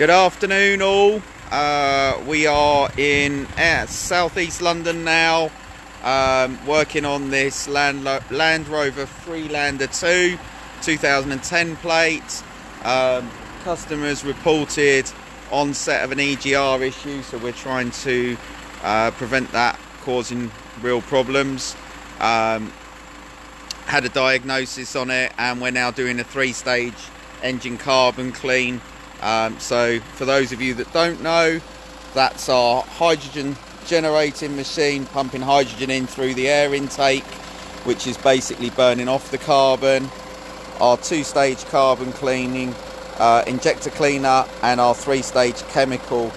Good afternoon all. We are in southeast London now, working on this Land Rover Freelander 2 2010 plate. Customers reported onset of an EGR issue, so we're trying to prevent that causing real problems. Had a diagnosis on it, and we're now doing a 3-stage engine carbon clean. So for those of you that don't know, that's our hydrogen generating machine pumping hydrogen in through the air intake, which is basically burning off the carbon. Our 2-stage carbon cleaning, injector cleaner, and our 3-stage chemical.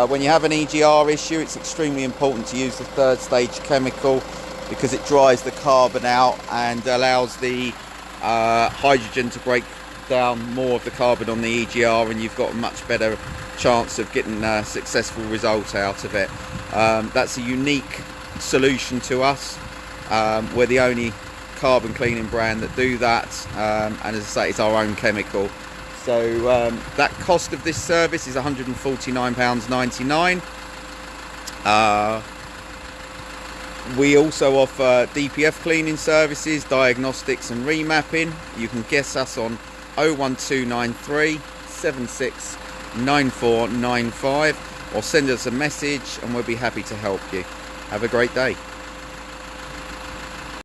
When you have an EGR issue, it's extremely important to use the 3rd-stage chemical because it dries the carbon out and allows the hydrogen to break down more of the carbon on the EGR, and you've got a much better chance of getting a successful result out of it. That's a unique solution to us. We're the only carbon cleaning brand that do that, and as I say, it's our own chemical. So that cost of this service is £149.99. We also offer DPF cleaning services, diagnostics and remapping. You can guess us on 01293 769495 or send us a message and we'll be happy to help you. Have a great day.